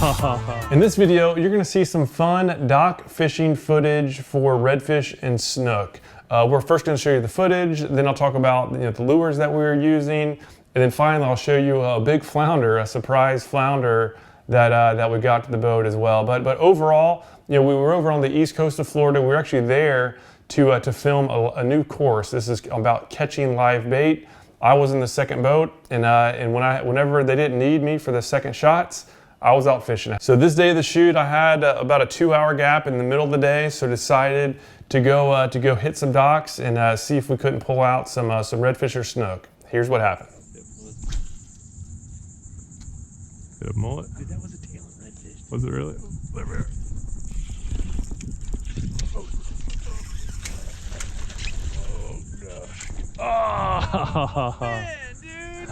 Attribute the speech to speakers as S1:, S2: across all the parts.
S1: In this video, you're gonna see some fun dock fishing footage for redfish and snook. We're first gonna show you the footage, then I'll talk about the lures that we were using, and then finally I'll show you a big flounder, a surprise flounder that we got to the boat as well. But overall, we were over on the east coast of Florida. We were actually there to film a new course. This is about catching live bait. I was in the second boat, and whenever they didn't need me for the second shots, I was out fishing. So this day of the shoot, I had about a 2-hour gap in the middle of the day, so decided to go hit some docks and see if we couldn't pull out some redfish or snook. Here's what happened.
S2: Hit a mullet.
S3: Dude, that was a tail of redfish.
S2: Was it really? Over here. Oh gosh. Oh
S3: Man, dude.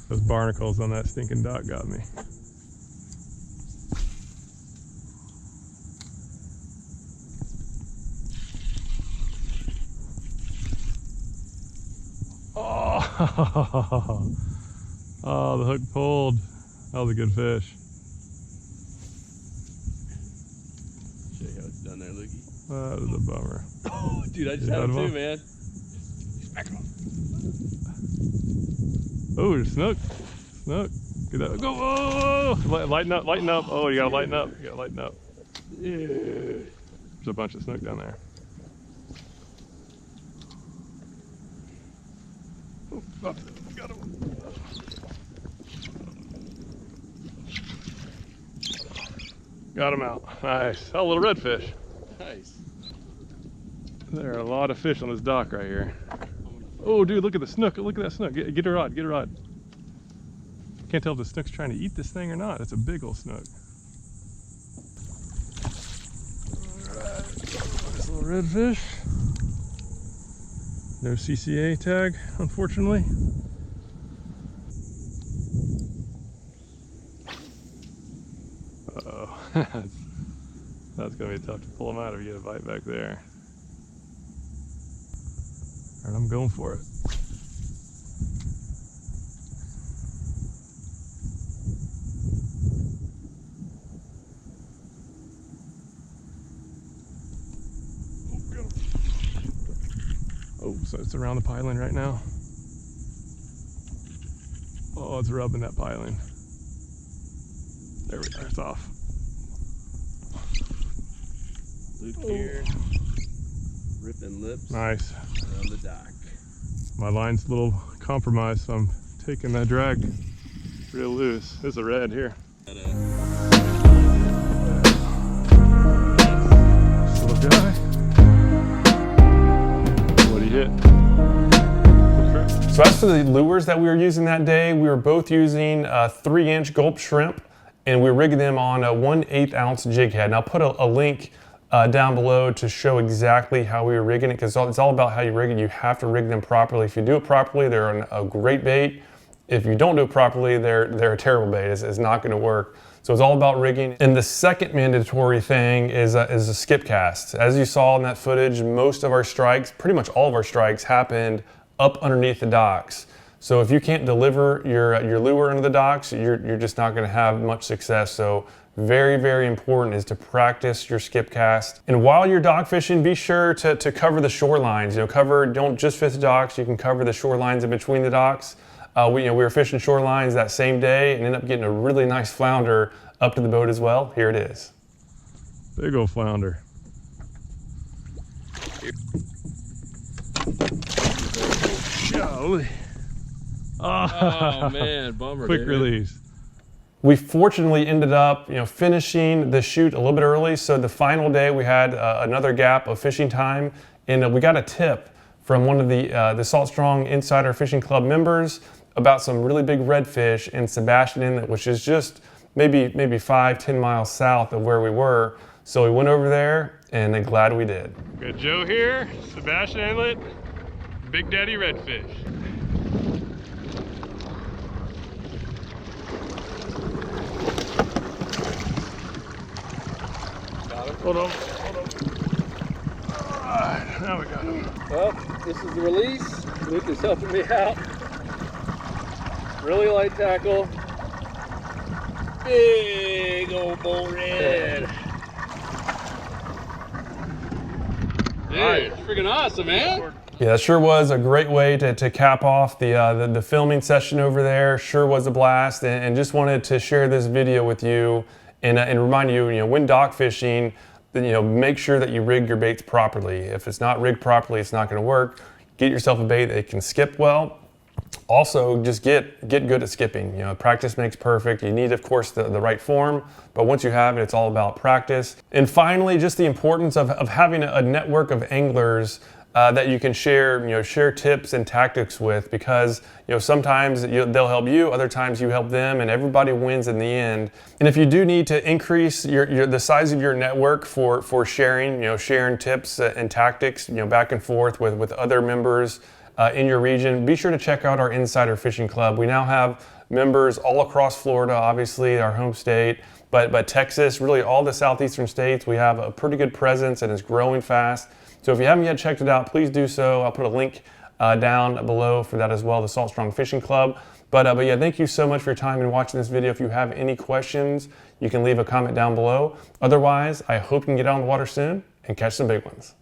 S2: Those barnacles on that stinking dock got me. Oh, oh, the hook pulled. That was a good fish.
S3: Show you how it's done there, Lukey.
S2: That was a bummer.
S3: Oh, dude, I just
S2: You
S3: had
S2: had
S3: him
S2: him
S3: too,
S2: up?
S3: man. Smack him.
S2: Oh, snook. Snook. Get that. Go. Oh, lighten up, lighten up. Oh, you gotta lighten up. You gotta lighten up.
S3: Yeah.
S2: There's a bunch of snook down there. Oh, got him. Got him out. Nice. Oh, a little redfish.
S3: Nice.
S2: There are a lot of fish on this dock right here. Oh, dude, look at the snook. Look at that snook. Get a rod. Get a rod. Can't tell if the snook's trying to eat this thing or not. It's a big old snook. Alright. This little redfish. No CCA tag, unfortunately. Uh-oh. That's going to be tough to pull him out if you get a bite back there. Alright, I'm going for it. Oh, got him. Oh, so it's around the piling right now. Oh, it's rubbing that piling. There we are, it's off.
S3: Luke here. Ripping lips.
S2: Nice.
S3: On the dock.
S2: My line's a little compromised, so I'm taking that drag real loose. There's a red here. This little guy. What'd he hit?
S1: So as for the lures that we were using that day, we were both using 3-inch Gulp Shrimp, and we were rigging them on a 1/8 ounce jig head. And I'll put a link down below to show exactly how we were rigging it, because it's all about how you rig it. You have to rig them properly. If you do it properly, they're a great bait. If you don't do it properly, they're a terrible bait. It's not going to work. So it's all about rigging. And the second mandatory thing is a skip cast. As you saw in that footage, most of our strikes, pretty much all of our strikes, happened up underneath the docks. So if you can't deliver your lure into the docks, you're just not going to have much success. So very, very important is to practice your skip cast. And while you're dock fishing, be sure to cover the shorelines. Don't just fish the docks. You can cover the shorelines in between the docks. We were fishing shorelines that same day and ended up getting a really nice flounder up to the boat as well. Here it is.
S2: Big old flounder. Golly.
S3: Oh man, bummer.
S2: Quick
S3: dude.
S2: release.
S1: We fortunately ended up, finishing the shoot a little bit early. So the final day we had another gap of fishing time, and we got a tip from one of the Salt Strong Insider Fishing Club members about some really big redfish in Sebastian Inlet, which is just maybe 5-10 miles south of where we were. So we went over there, and I'm glad we did.
S2: Got Joe here, Sebastian Inlet, Big Daddy redfish. Hold on, hold on. All right, now we got him.
S3: Well, this is the release. Luke is helping me out. Really light tackle. Big old bull red. Dude, freaking awesome, man.
S1: Yeah, that sure was a great way to cap off the filming session over there. Sure was a blast, and just wanted to share this video with you and remind you, when dock fishing, then, make sure that you rig your baits properly. If it's not rigged properly, it's not going to work. Get yourself a bait that can skip well. Also, just get good at skipping. Practice makes perfect. You need, of course, the right form, but once you have it, it's all about practice. And finally, just the importance of having a network of anglers that you can share tips and tactics with, because sometimes they'll help you, other times you help them, and everybody wins in the end. And if you do need to increase the size of your network for sharing tips and tactics, back and forth with other members in your region, be sure to check out our Insider Fishing Club. We now have members all across Florida, obviously our home state, but Texas, really all the southeastern states. We have a pretty good presence and it's growing fast. So if you haven't yet checked it out, please do so. I'll put a link down below for that as well, the Salt Strong Fishing Club. But yeah, thank you so much for your time in watching this video. If you have any questions, you can leave a comment down below. Otherwise, I hope you can get out on the water soon and catch some big ones.